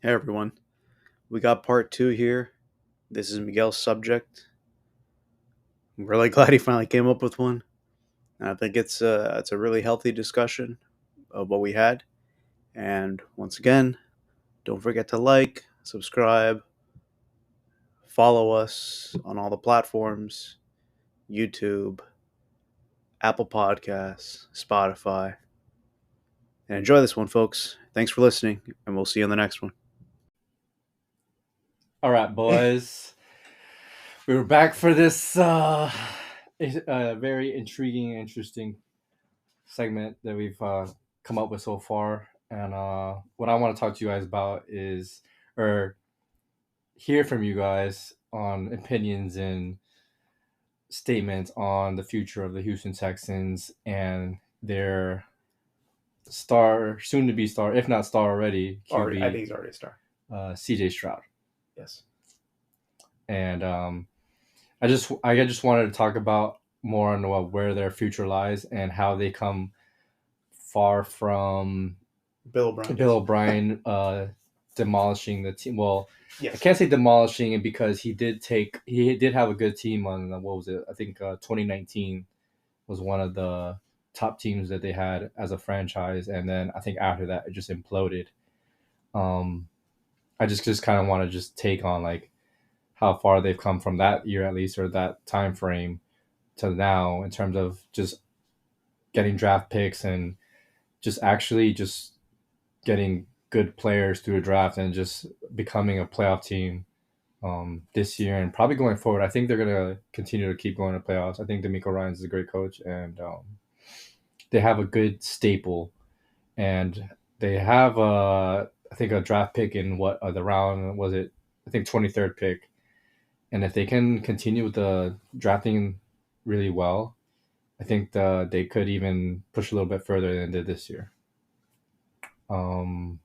Hey everyone, we got part two here. This is Miguel's subject. I'm really glad he finally came up with one. And I think it's a really healthy discussion of what we had. And once again, don't forget to like, subscribe, follow us on all the platforms: YouTube, Apple Podcasts, Spotify. And enjoy this one, folks. Thanks for listening, and we'll see you in the next one. All right, boys. We were back for this very intriguing, interesting segment that we've come up with so far. And what I want to talk to you guys about is, or hear from you guys on opinions and statements on the future of the Houston Texans and their star, soon to be star, if not star already, Already, I QB think he's already a star. CJ Shroud. Yes. And I just wanted to talk about more on where their future lies and how they come far from Bill O'Brien. Bill O'Brien demolishing the team. Well, I Yes. can't say demolishing it because he did have a good team on what was it? I think 2019 was one of the top teams that they had as a franchise, and then I think after that it just imploded. Um, I just kind of want to just take on like how far they've come from that year at least or that time frame to now in terms of just getting draft picks and just actually just getting good players through the draft and just becoming a playoff team this year and probably going forward. I think they're going to continue to keep going to playoffs. I think D'Amico Ryans is a great coach and they have a good staple and they have I think a draft pick in what the round was it? I think 23rd pick. And if they can continue with the drafting really well, I think they could even push a little bit further than they did this year. Um,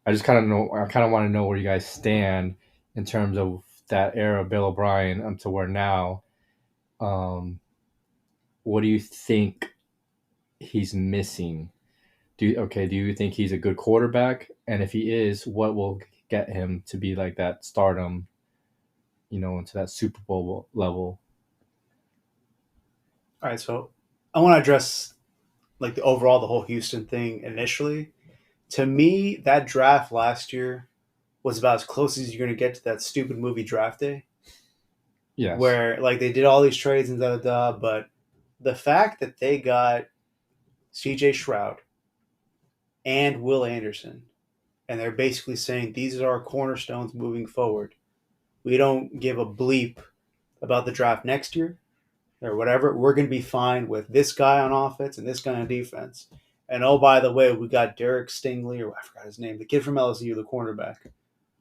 I just kind of know. I kind of want to know where you guys stand in terms of that era of Bill O'Brien up to where now. Um, what do you think he's missing? Do you think he's a good quarterback? And if he is, what will get him to be like that stardom? Into that Super Bowl level. All right, so I want to address like the whole Houston thing initially. To me, that draft last year was about as close as you're going to get to that stupid movie Draft Day, Yes. where like they did all these trades and da da da. But the fact that they got CJ Shroud and Will Anderson, and they're basically saying these are our cornerstones moving forward. We don't give a bleep about the draft next year or whatever. We're going to be fine with this guy on offense and this guy on defense. And oh, by the way, we got Derek Stingley, or I forgot his name, the kid from LSU, the cornerback,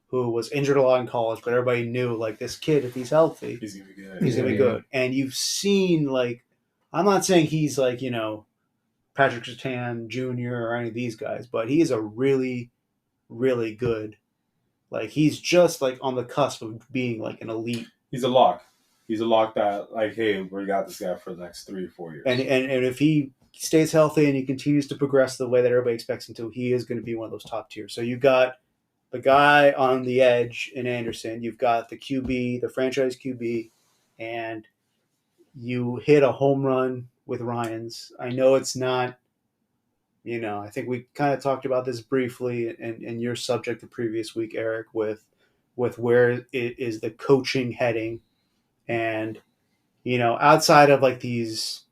who was injured a lot in college, but everybody knew like this kid, if he's healthy, He's gonna be good. he's gonna be good. And you've seen like, I'm not saying he's like Patrick Surtain Jr. or any of these guys, but he is a really, really good. Like he's just like on the cusp of being like an elite. He's a lock. He's a lock that like, hey, we got this guy for the next 3 or 4 years. And if he stays healthy and he continues to progress the way that everybody expects him to, he is going to be one of those top tiers. So you've got the guy on the edge in Anderson. You've got the QB, the franchise QB, and you hit a home run with Ryans. I know it's not, I think we kind of talked about this briefly in your subject the previous week, Eric, with where it is the coaching heading. And, outside of like these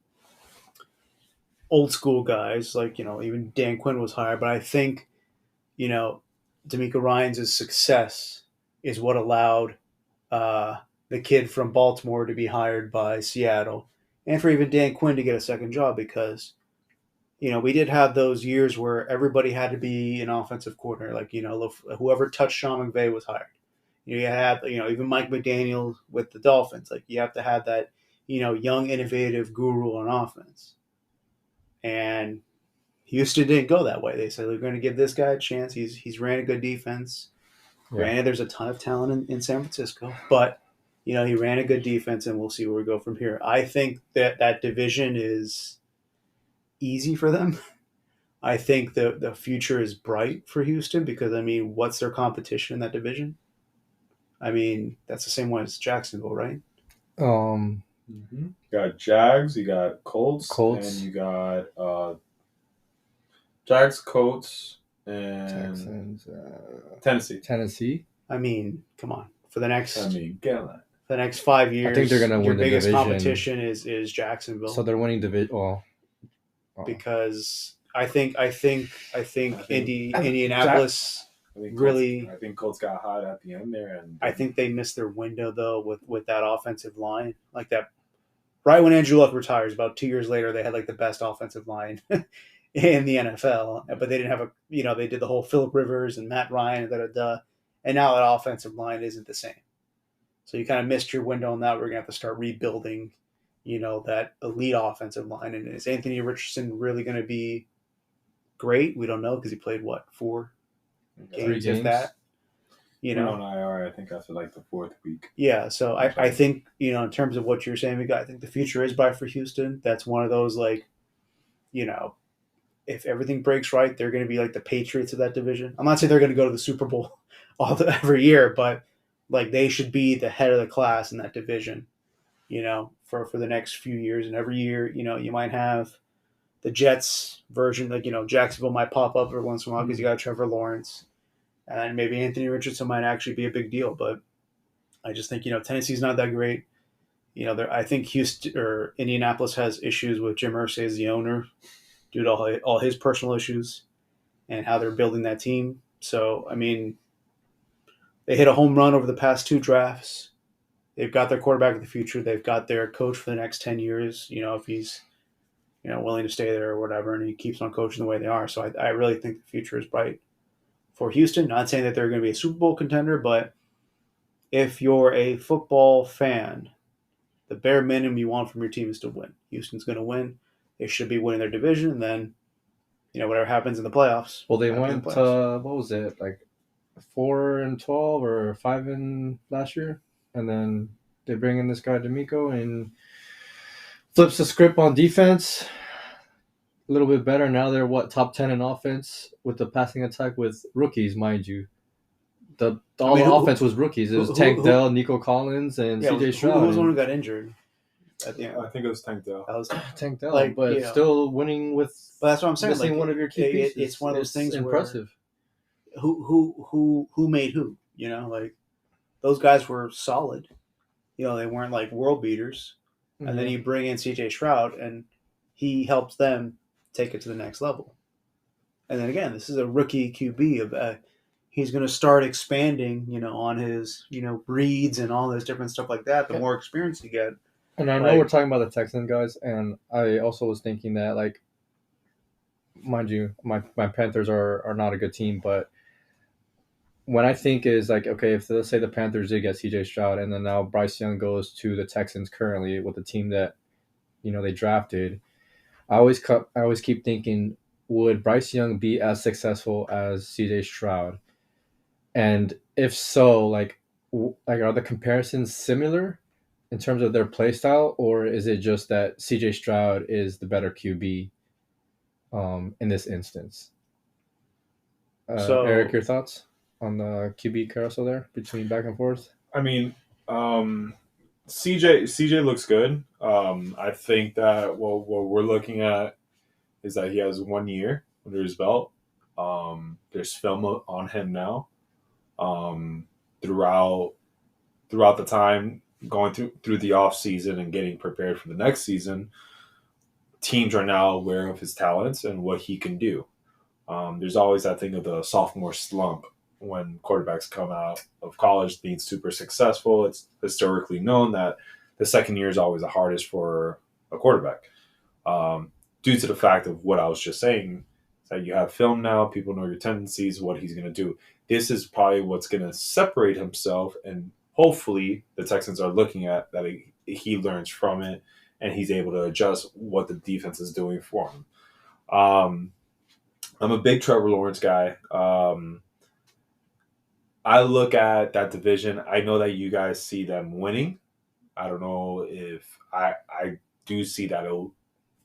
old school guys, like, even Dan Quinn was hired, but I think, you know, D'Amico Ryans' success is what allowed the kid from Baltimore to be hired by Seattle, and for even Dan Quinn to get a second job because we did have those years where everybody had to be an offensive coordinator. Like whoever touched Sean McVay was hired. You had even Mike McDaniel with the Dolphins. Like you have to have that young innovative guru on offense, and Houston didn't go that way. They said we're going to give this guy a chance. He's ran a good defense. Yeah. Granted, there's a ton of talent in San Francisco, but he ran a good defense, and we'll see where we go from here. I think that division is easy for them. I think the future is bright for Houston because I mean, what's their competition in that division? I mean, that's the same one as Jacksonville, right? Um, You got Jags, you got Colts, and Colts, you got Jags, Colts, and Texans, Tennessee. Tennessee. I mean, come on. For the next I mean, get that. for the next 5 years, I think they're gonna your win the biggest division. competition is Jacksonville. So they're winning division. Well, because I think Indianapolis I think really. Colts, I think Colts got hot at the end there, and I think they missed their window though with that offensive line, like that. Right when Andrew Luck retires, about 2 years later, they had like the best offensive line in the NFL, but they didn't have they did the whole Phillip Rivers and Matt Ryan and and now that offensive line isn't the same. So you kind of missed your window on that. We're gonna have to start rebuilding, that elite offensive line. And is Anthony Richardson really going to be great? We don't know because he played what 4 games, if that. On IR, I think after like the 4th week. Yeah, so I think in terms of what you're saying, Miguel, I think the future is bright for Houston. That's one of those if everything breaks right, they're going to be like the Patriots of that division. I'm not saying they're going to go to the Super Bowl every year, but like they should be the head of the class in that division. For the next few years, and every year, you might have the Jets version, like Jacksonville might pop up every once in a while because you got Trevor Lawrence, and maybe Anthony Richardson might actually be a big deal. But I just think Tennessee's not that great. I think Houston or Indianapolis has issues with Jim Irsay as the owner due to all his personal issues and how they're building that team. So I mean, they hit a home run over the past 2 drafts. They've got their quarterback of the future. They've got their coach for the next 10 years. If he's willing to stay there or whatever, and he keeps on coaching the way they are. So I really think the future is bright for Houston. Not saying that they're going to be a Super Bowl contender, but if you're a football fan, the bare minimum you want from your team is to win. Houston's going to win. They should be winning their division, and then whatever happens in the playoffs. Well, they went what was it, like 4-12 or 5 in last year, and then they bring in this guy D'Amico and flips the script on defense. A little bit better now. They're top 10 in offense with the passing attack with rookies, mind you. The offense was rookies. It was Tank Dell, Nico Collins, and CJ Shroud. Who was the one who got injured? I think it was Tank Dell. That was Tank Dell, but still winning with. But that's what I'm saying. Missing one of your key pieces. It's one of those things impressive. Who made who? Like those guys were solid. They weren't like world beaters. Mm-hmm. And then you bring in CJ Shroud, and he helps them take it to the next level. And then again, this is a rookie QB. He's going to start expanding, on his, breeds and all this different stuff like that. The more experience you get. And I know we're talking about the Texans guys, and I also was thinking that, like, mind you, my Panthers are not a good team, but when I think is like, okay, if let's say the Panthers did get CJ Shroud, and then now Bryce Young goes to the Texans currently with the team that, they drafted, I always keep thinking, would Bryce Young be as successful as CJ Shroud? And if so, like are the comparisons similar in terms of their play style, or is it just that CJ Shroud is the better QB in this instance? So, Eric, your thoughts on the QB carousel there between back and forth? I mean, CJ looks good. I think that what we're looking at is that he has 1 year under his belt. There's film on him now. Throughout the time going through the off season and getting prepared for the next season, teams are now aware of his talents and what he can do. There's always that thing of the sophomore slump when quarterbacks come out of college being super successful. It's historically known that the second year is always the hardest for a quarterback, due to the fact of what I was just saying, that you have film now, people know your tendencies, what he's going to do. This is probably what's going to separate himself, and hopefully the Texans are looking at that he learns from it and he's able to adjust what the defense is doing for him. I'm a big Trevor Lawrence guy. I look at that division. I know that you guys see them winning. I don't know if I do see that.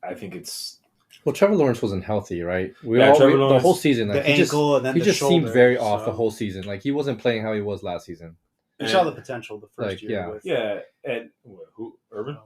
I think it's Well, Trevor Lawrence wasn't healthy, right? Trevor the Lawrence, whole season, the like, he ankle and then he the just seemed shoulder, very off the so- whole season. Like, he wasn't playing how he was last season. You saw the potential the first Like, year yeah. with Yeah, and who? Urban?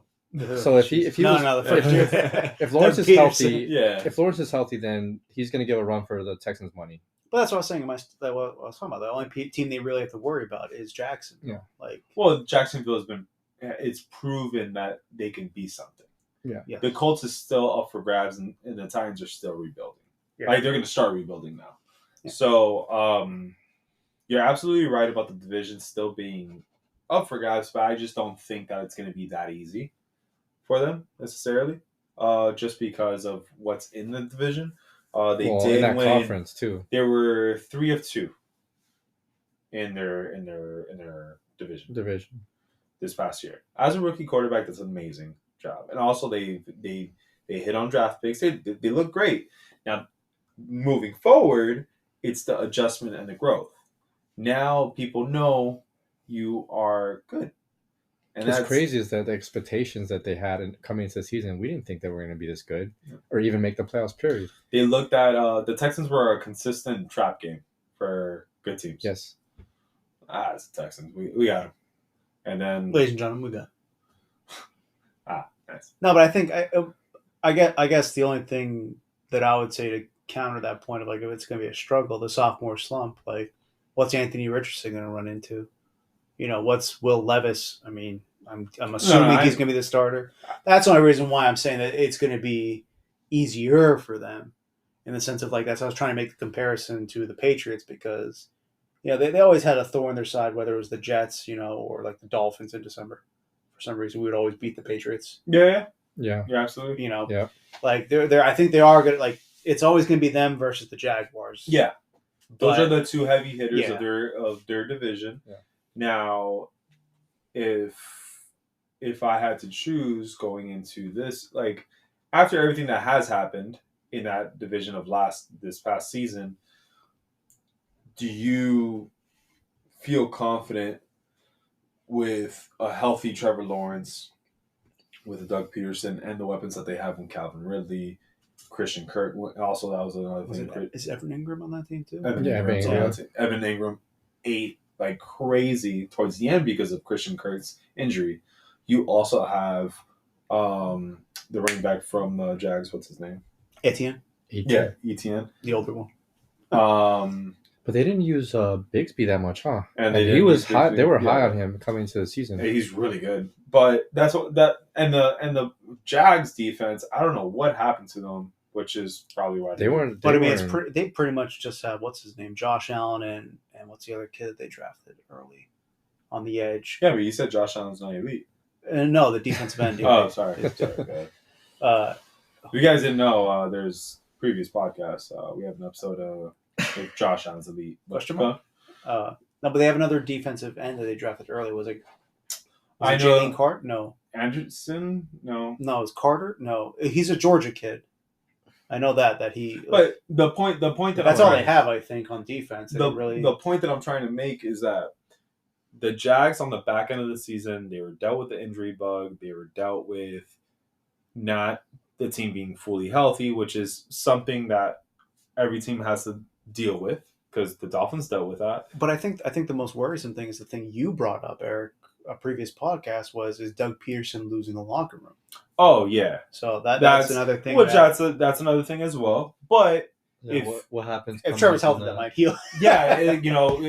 So if he was no, the first year. if Lawrence Doug is healthy, Yeah. if Lawrence is healthy, then he's going to give a run for the Texans money. But that's what I was saying. What I was talking about. The only team they really have to worry about is Jackson. Yeah. Like, Well, Jacksonville has been. It's proven that they can be something. yeah. The Colts is still up for grabs, and the Titans are still rebuilding. Yeah. Like they're going to start rebuilding now. Yeah. So you're absolutely right about the division still being up for grabs, but I just don't think that it's going to be that easy for them necessarily. Just because of what's in the division. They did in that win. conference too. They were 3 of 2 in their division this past year. As a rookie quarterback, that's an amazing job. And also they hit on draft picks. They look great. Now, moving forward, it's the adjustment and the growth. Now people know you are good. And What's that's crazy is that the expectations that they had coming into the season, we didn't think they were going to be this good or even make the playoffs, period. They looked at the Texans were a consistent trap game for good teams. Yes. It's the Texans. We got them. And then Ladies and gentlemen, we got. Nice. No, but I think I guess the only thing that I would say to counter that point of like if it's going to be a struggle, the sophomore slump, like what's Anthony Richardson going to run into? You know, what's Will Levis? I mean, I'm assuming he's going to be the starter. That's the only reason why I'm saying that it's going to be easier for them in the sense of like that's I was trying to make the comparison to the Patriots because they always had a thorn in their side, whether it was the Jets, or like the Dolphins in December. For some reason, we would always beat the Patriots. Yeah, absolutely. Like they're I think they are good. Like it's always going to be them versus the Jaguars. Yeah, those But- are the two heavy hitters Yeah. of their division. Yeah. Now, if I had to choose going into this, like after everything that has happened in that division of this past season, do you feel confident with a healthy Trevor Lawrence, with Doug Peterson, and the weapons that they have in Calvin Ridley, Christian Kirk? Also, that was another thing. Is Evan Ingram on that team too? Evan Ingram ate like crazy towards the end because of Christian Kirk's injury. You also have the running back from the Jags. What's his name? Etienne. Yeah, Etienne. The older one. But they didn't use Bigsby that much, huh? And he was high. They were high on him coming into the season. He's really good, but that's what and the Jags defense. I don't know what happened to them, which is probably why they weren't. But I mean, they pretty much just have what's his name, Josh Allen, and what's the other kid they drafted early on the edge. Yeah, but you said Josh Allen's not elite. No, the defensive end. Oh, sorry. You guys didn't know. There's previous podcasts. We have an episode with Josh Allen's elite. Question mark? No, but they have another defensive end that they drafted early. Was it I know. Jalen Carter? No. Anderson? No. No, it's Carter? No. He's a Georgia kid. I know that he. But the point that that's all they have, I think, on defense. The point that I'm trying to make is that the Jags on the back end of the season, they were dealt with the injury bug. They were dealt with not the team being fully healthy, which is something that every team has to deal with because the Dolphins dealt with that. But I think the most worrisome thing is the thing you brought up, Eric, a previous podcast is Doug Peterson losing the locker room. Oh yeah, so that's another thing. Which that's another thing as well. But what happens if Trevor's healthy, that might heal. Yeah,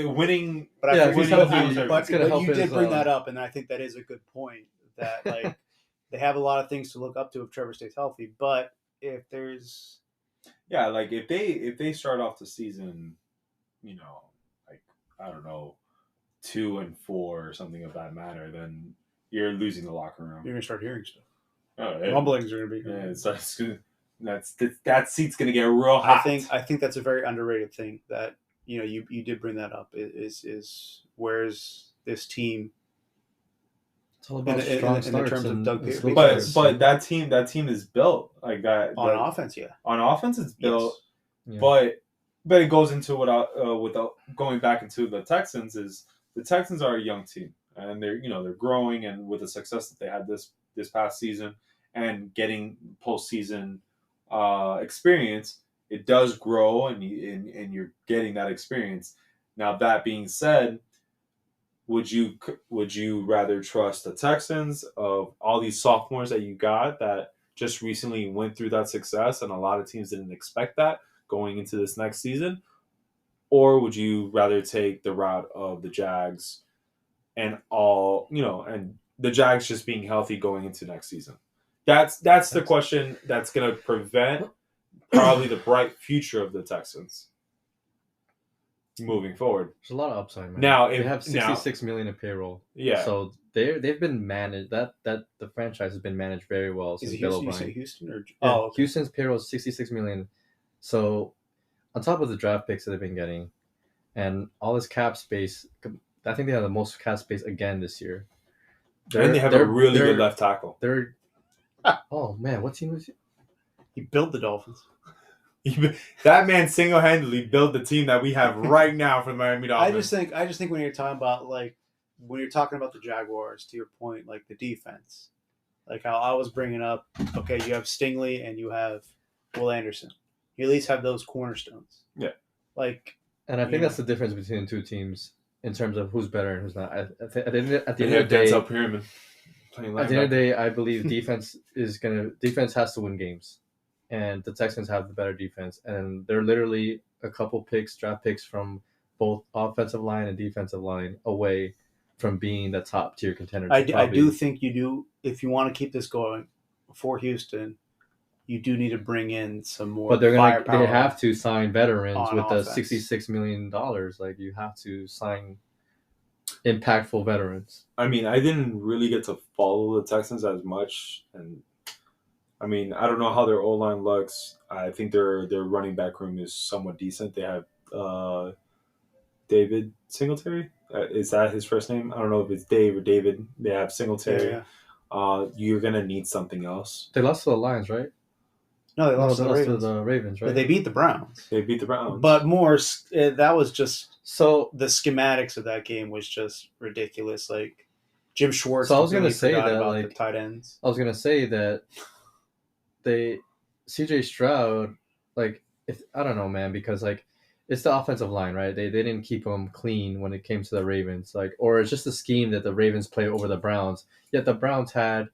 winning. But you did bring his, that up, and I think that is a good point. That like they have a lot of things to look up to if Trevor stays healthy. But if there's like if they start off the season, like I don't know, 2-4 or something of that matter, then you're losing the locker room. You're gonna start hearing stuff. Rumblings are gonna be. That seat's gonna get real hot. I think that's a very underrated thing that you did bring that up. Is where's this team? It's all about in terms of Doug Peterson. But that team is built like that on offense. Yeah, on offense it's built. Yes. Yeah. But it goes into going back into the Texans is the Texans are a young team and they're growing, and with the success that they had this past season and getting postseason experience, it does grow, and you're getting that experience. Now, that being said, would you rather trust the Texans of all these sophomores that you got that just recently went through that success, and a lot of teams didn't expect that going into this next season, or would you rather take the route of the Jags and and the Jags just being healthy going into next season? That's the question that's going to prevent probably the bright future of the Texans moving forward. There's a lot of upside, man. Now they have $66 million in payroll. Yeah. So they've been managed. That the franchise has been managed very well since Bill O'Brien. You say Houston or okay. Houston's payroll is $66 million. So on top of the draft picks that they've been getting, and all this cap space, I think they have the most cap space again this year. And they have a really good left tackle. Oh man, what team was he? He built the Dolphins. That man single-handedly built the team that we have right now for the Miami Dolphins. I just think when you're talking about the Jaguars, to your point, like the defense, like how I was bringing up, okay, you have Stingley and you have Will Anderson. You at least have those cornerstones. Yeah. And I think that's the difference between the two teams in terms of who's better and who's not. At the end of the day, at the end of the day, I believe defense has to win games, and the Texans have the better defense, and they're literally a couple draft picks from both offensive line and defensive line away from being the top tier contender. I do think you do, if you want to keep this going for Houston, you do need to bring in some more. But they have to sign veterans with the $66 million. Like, you have to sign impactful veterans. I mean, I didn't really get to follow the Texans as much, and I mean, I don't know how their O-line looks. I think their running back room is somewhat decent. They have David Singletary. Is that his first name? I don't know if it's Dave or David. They have Singletary. Yeah. You're gonna need something else. They lost to the Lions, right? No, they lost to the Ravens, right? But they beat the Browns. But more, that was just the schematics of that game was just ridiculous. Like Jim Schwartz. So I was gonna say that the tight ends. I was gonna say that CJ Shroud, I don't know, man, because it's the offensive line, right? They didn't keep them clean when it came to the Ravens, or it's just the scheme that the Ravens play over the Browns. Yet the Browns had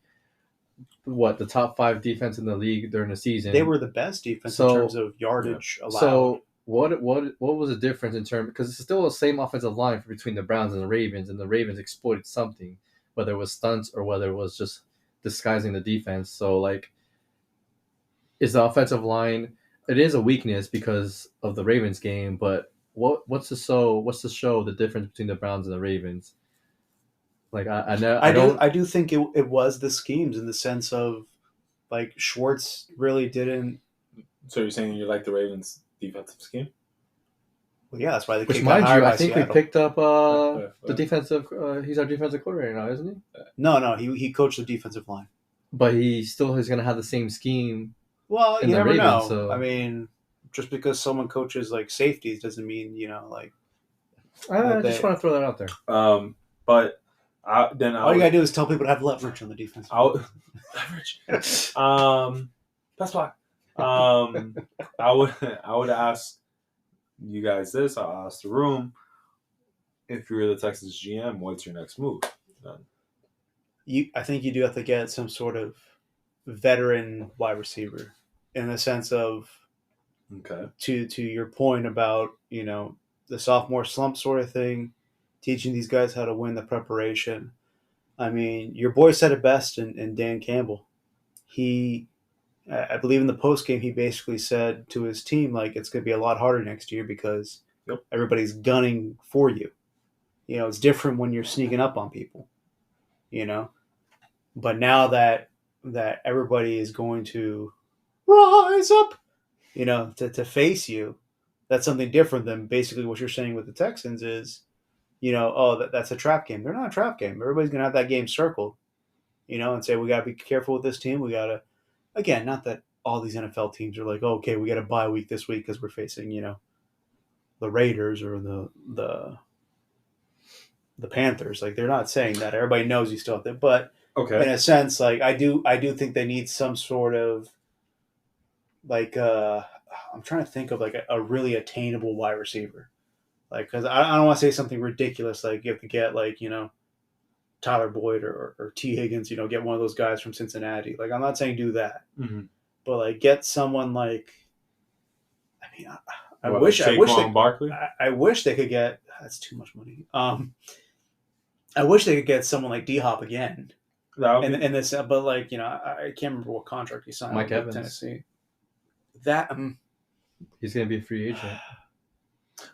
the top 5 defense in the league during the season. They were the best defense in terms of yardage allowed. So what was the difference in terms, because it's still the same offensive line between the Browns and the Ravens exploited something, whether it was stunts or whether it was just disguising the defense. So is the offensive line, it is a weakness because of the Ravens game, but what's to show the difference between the Browns and the Ravens? I do think it was the schemes, in the sense of Schwartz really didn't. So you're saying you like the Ravens defensive scheme? Well, yeah, that's why they. Which, mind you, I think we picked up the defensive. He's our defensive coordinator now, isn't he? No, he coached the defensive line, but he still is going to have the same scheme. Well, you never know. So. I mean, just because someone coaches safeties doesn't mean I just want to throw that out there. But all you gotta do is tell people to have leverage on the defense. Leverage. That's why. I would ask you guys this. I'll ask the room. If you're the Texans GM, what's your next move? I think you do have to get some sort of veteran wide receiver, in the sense of, okay, to your point about the sophomore slump sort of thing, teaching these guys how to win the preparation. I mean, your boy said it best in Dan Campbell. I believe in the post game, he basically said to his team, it's going to be a lot harder next year because everybody's gunning for you. It's different when you're sneaking up on people. But now that everybody is going to rise up, to face you, that's something different than basically what you're saying with the Texans is, that's a trap game. They're not a trap game. Everybody's going to have that game circled, and say, we got to be careful with this team. We got to, again, not that all these NFL teams are okay, we got a bye week this week because we're facing, the Raiders or the Panthers. They're not saying that. Everybody knows you still have to, but in a sense, I do think they need some sort of like I'm trying to think of like a really attainable wide receiver. Like, because I don't want to say something ridiculous like you have to get like Tyler Boyd or T Higgins. Get one of those guys from Cincinnati. Like, I'm not saying do that, but like get someone like. I mean, I wish Barkley? I wish they could get. That's too much money. I wish they could get someone like D Hop again. And this, but like I can't remember what contract he signed. Mike Evans, Tennessee. That he's gonna be a free agent.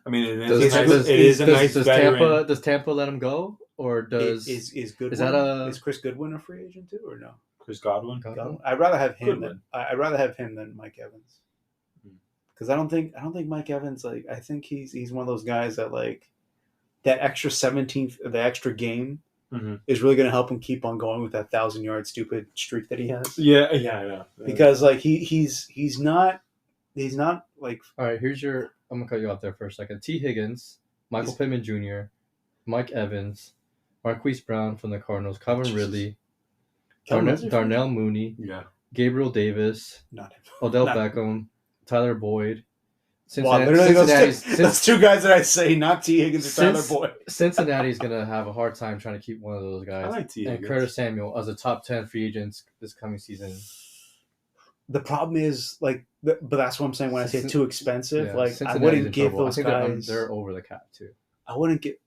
I mean, it is a nice veteran. Does Tampa let him go, or does is Goodwin? Is Chris Goodwin a free agent too, or no? Chris Godwin? I'd rather have him than Mike Evans, because I don't think Mike Evans, like, I think he's one of those guys that like that extra 17th, the extra game is really going to help him keep on going with that 1,000-yard stupid streak that he has. Yeah. Because like he's not like. All right, I'm gonna cut you off there for a second. T. Higgins, Michael Pittman Jr., Mike Evans, Marquise Brown from the Cardinals, Calvin Ridley, Darnell Mooney, Gabriel Davis, Odell Beckham, Tyler Boyd. That's two guys that I say, not T. Higgins or Tyler Boyd. Cincinnati's gonna have a hard time trying to keep one of those guys. I like T. And Curtis Samuel as a top 10 free agent this coming season. The problem is like, but that's what I'm saying when I say too expensive. Yeah, like, Cincinnati's I wouldn't give those guys. They're over the cap too. I wouldn't get.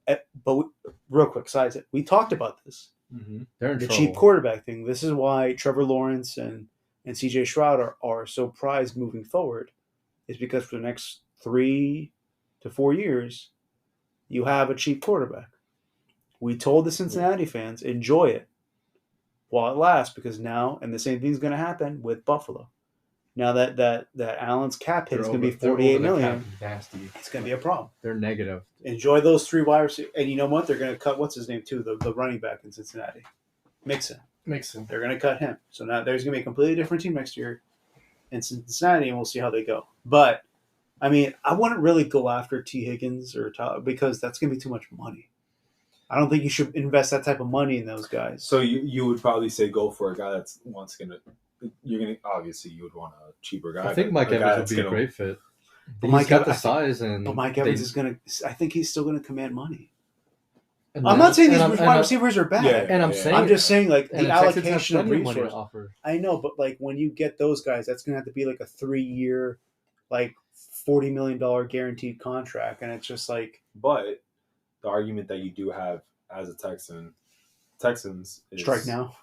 But real quick, size it. We talked about this. They're in the trouble. Cheap quarterback thing. This is why Trevor Lawrence and CJ Shroud are so prized moving forward. Is because for the next 3 to 4 years, you have a cheap quarterback. We told the Cincinnati fans, enjoy it while it lasts, because now, and the same thing's going to happen with Buffalo. Now that Allen's cap hit is going to be $48 million, nasty. It's going to be a problem. They're negative. Enjoy those 3 wide receivers. And you know what? They're going to cut, what's his name too, the running back in Cincinnati. Mixon. They're going to cut him. So now there's going to be a completely different team next year in Cincinnati, and we'll see how they go. But, I mean, I wouldn't really go after T. Higgins or Tyler, because that's going to be too much money. I don't think you should invest that type of money in those guys. So you would probably say go for a guy that's obviously you would want a cheaper guy. I think Mike Evans would be a great fit. But He's got the size, but Mike Evans is going to. I think he's still going to command money. I'm not saying these wide receivers are bad. I'm just saying like the allocation of resources. I know, but like when you get those guys, that's going to have to be like a 3-year, like $40 million guaranteed contract, and it's just like. But the argument that you do have as a Texans is strike now.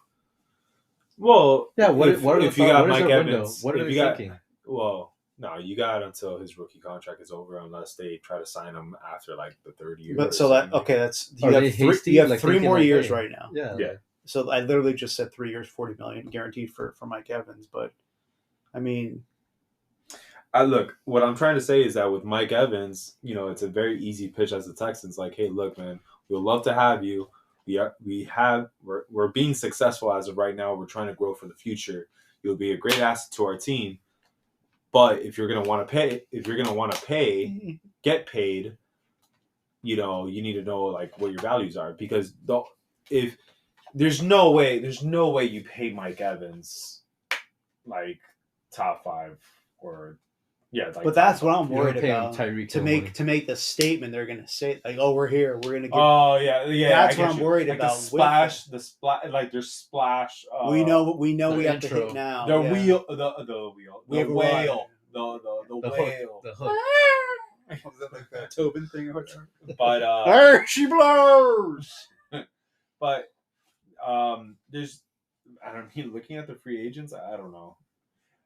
Well, yeah. If you got Mike Evans, what are they thinking? Well, no, you got until his rookie contract is over, unless they try to sign him after like the 3rd year. But so that that's you have 3 more years right now. Yeah. So I literally just said 3 years, $40 million guaranteed for Mike Evans. But I mean, look, what I'm trying to say is that with Mike Evans, it's a very easy pitch as the Texans. Like, hey, look, man, we'd love to have you. We're being successful as of right now. We're trying to grow for the future. You'll be a great asset to our team. But if you're gonna want to get paid, you need to know like what your values are, because if there's no way you pay Mike Evans like top 5 or. Yeah, like, but that's what I'm worried about. To make the statement, they're gonna say like, "Oh, we're here. We're gonna get." Oh yeah. That's what I'm worried about. The splash, like there's splash. We know we have to hit now. The wheel. We have whale. The whale. The hook. Was that like that Tobin thing or whatever? But there she blows. But there's, I don't mean, looking at the free agents, I don't know.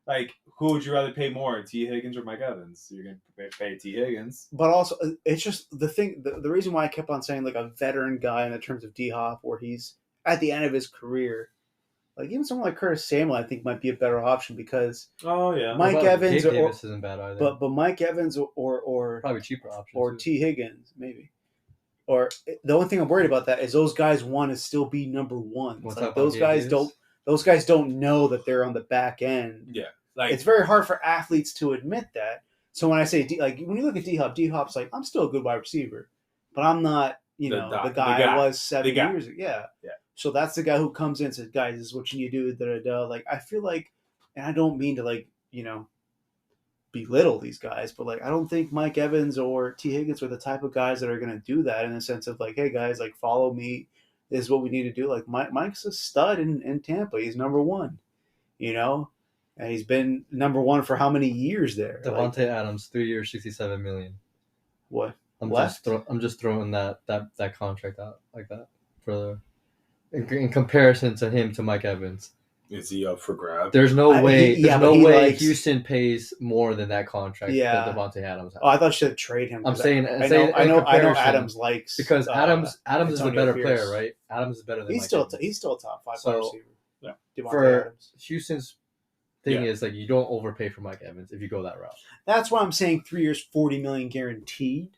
Like, who would you rather pay more, T. Higgins or Mike Evans? You're going to pay T. Higgins. But also, it's just the thing, the reason why I kept on saying, like, a veteran guy in the terms of D-Hop, where he's at the end of his career. Like, even someone like Curtis Samuel, I think, might be a better option, because Mike Evans Gabe Davis isn't bad either. But Mike Evans or probably cheaper option, or T. Higgins, maybe. Or the only thing I'm worried about that is those guys want to still be number one. Like, those guys don't know that they're on the back end. Yeah. Like, it's very hard for athletes to admit that. So when I say when you look at D-Hop's like, I'm still a good wide receiver, but I'm not, the guy I was 7 years ago. Yeah. So that's the guy who comes in and says, guys, this is what you need to do. Like, I feel like, and I don't mean to belittle these guys, but like I don't think Mike Evans or T Higgins are the type of guys that are going to do that in the sense of like, hey guys, like follow me. This is what we need to do. Like Mike's a stud in Tampa. He's number one, and he's been number one for how many years there? Devontae Adams, 3 years, $67 million. What? I'm just throwing that contract out like that for in comparison to him to Mike Evans. Is he up for grab? There's no way. Likes... Houston pays more than that contract that Devontae Adams has. Oh, I thought you should trade him. I'm saying I know Adams likes because Adams is the better player, right? Adams is better than he's still a top 5 wide receiver. Yeah. For Adams. Houston's thing is like you don't overpay for Mike Evans if you go that route. That's why I'm saying 3 years, $40 million guaranteed.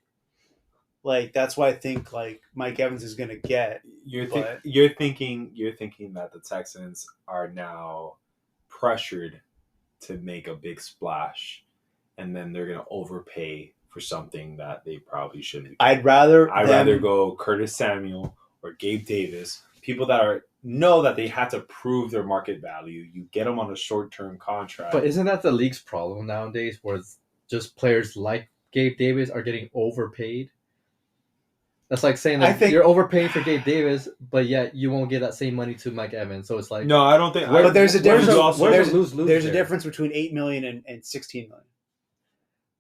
Like that's why I think like Mike Evans is going to get. You're thinking that the Texans are now pressured to make a big splash, and then they're going to overpay for something that they probably shouldn't. I'd rather go Curtis Samuel or Gabe Davis, people that know that they have to prove their market value. You get them on a short-term contract. But isn't that the league's problem nowadays, where just players like Gabe Davis are getting overpaid? That's like saying that you're overpaying for Gabe Davis, but yet you won't get that same money to Mike Evans. So it's like no, I don't think. But there's a difference. There's a difference between $8 million and $16 million.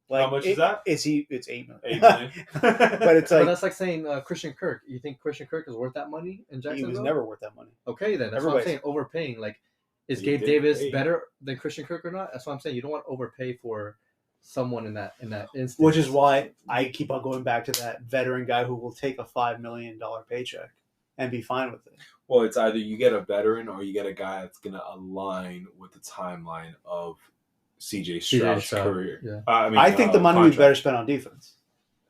Like, how much is that? It's $8 million. $8 million. But it's like that's like saying Christian Kirk. You think Christian Kirk is worth that money in Jacksonville? He was never worth that money. Okay, then that's what I'm saying. Overpaying. Like, is Gabe Davis better than Christian Kirk or not? That's what I'm saying. You don't want to overpay for someone in that instance. Which is why I keep on going back to that veteran guy who will take a $5 million paycheck and be fine with it. Well, it's either you get a veteran or you get a guy that's going to align with the timeline of CJ Shroud's career. Yeah. I think the money would be better spent on defense.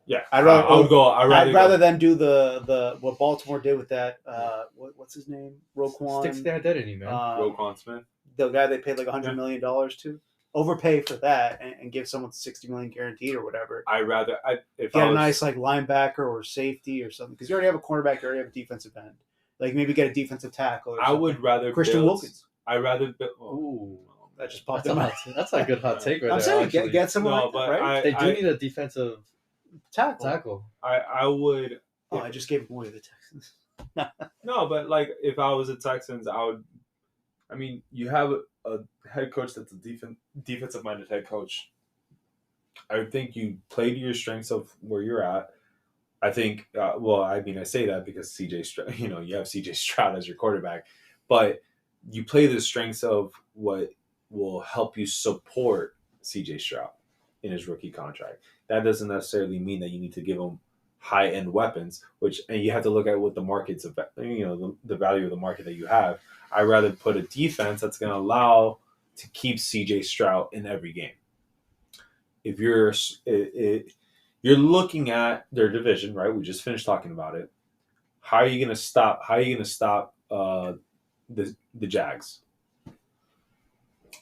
Yeah, I'd rather them do the what Baltimore did with that. What's his name? Roquan. Sticks to their identity, man. Roquan Smith, the guy they paid like $100 million to. Overpay for that and give someone $60 million guaranteed or whatever. If get a nice like linebacker or safety or something, because you already have a cornerback, you already have a defensive end. Like maybe get a defensive tackle. Or something. would rather Christian Wilkins. I rather. Ooh, that just popped in. up. That's a good hot take right I'm there. saying get someone like that, right? They do need a defensive tackle. I would. Oh, I just gave him away to the Texans. No, but like if I was a Texans, I would. I mean, you have a head coach that's a defensive-minded head coach. I think you play to your strengths of where you're at. I think, I say that because CJ Stroud, you have CJ Stroud as your quarterback, but you play the strengths of what will help you support CJ Stroud in his rookie contract. That doesn't necessarily mean that you need to give him high-end weapons, and you have to look at what the market's about, the value of the market that you have. I'd rather put a defense that's going to allow to keep CJ Stroud in every game. If you're looking at their division, right? We just finished talking about it. How are you going to stop? How are you going to stop the Jags?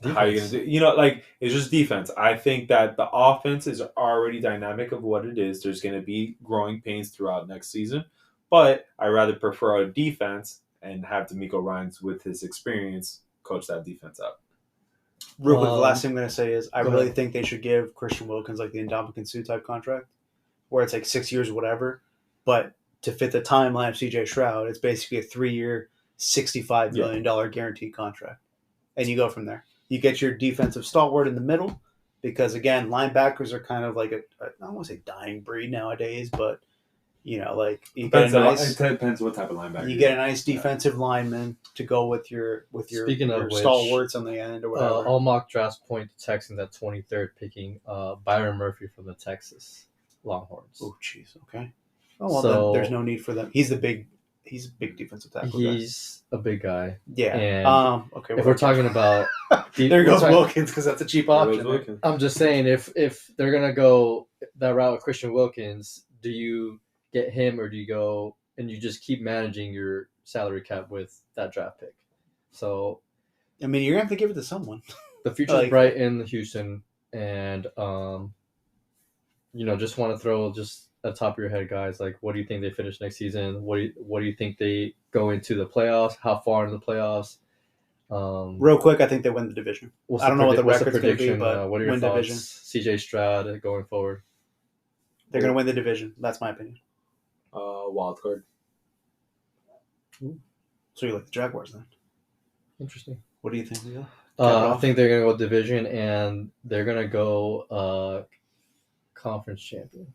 Defense. How are you going to do? It's just defense. I think that the offense is already dynamic of what it is. There's going to be growing pains throughout next season, but I rather prefer a defense and have D'Amico Ryans with his experience coach that defense up. Real quick, the last thing I'm going to say is I really think they should give Christian Wilkins like the Ndamukong Suh type contract where it's like 6 years or whatever, but to fit the timeline of CJ Shroud, it's basically a 3-year, $65 million guaranteed contract. And you go from there. You get your defensive stalwart in the middle because, again, linebackers are kind of like I don't want to say dying breed nowadays, but you depends what type of linebacker. You get a nice defensive lineman to go with your stalwarts on the end or whatever. All mock drafts point to Texans at 23rd, picking Byron Murphy from the Texas Longhorns. Oh, jeez. Okay. Oh well, then there's no need for them. He's a big defensive tackle. He's a big guy. Yeah. And okay. If we're talking about there goes Wilkins because that's a cheap option. I'm just saying if they're gonna go that route with Christian Wilkins, do you get him or do you go and you just keep managing your salary cap with that draft pick? So I mean, you're gonna have to give it to someone. The future's bright in Houston, and just want to throw just at the top of your head, guys. Like, what do you think they finish next season? What do you think they go into the playoffs? How far in the playoffs? Real quick, I think they win the division. I don't know what the what's record's going to be, but what are your win thoughts? division. CJ Shroud going forward. They're going to win the division. That's my opinion. Wild card. So you like the Jaguars then? Interesting. What do you think, Miguel? I think they're going to go division, and they're going to go conference champion.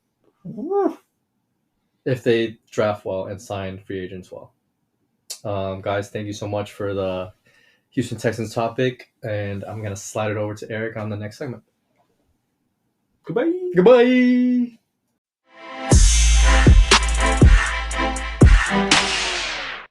If they draft well and sign free agents well. Guys, thank you so much for the Houston Texans topic, and I'm going to slide it over to Eric on the next segment. Goodbye. Goodbye!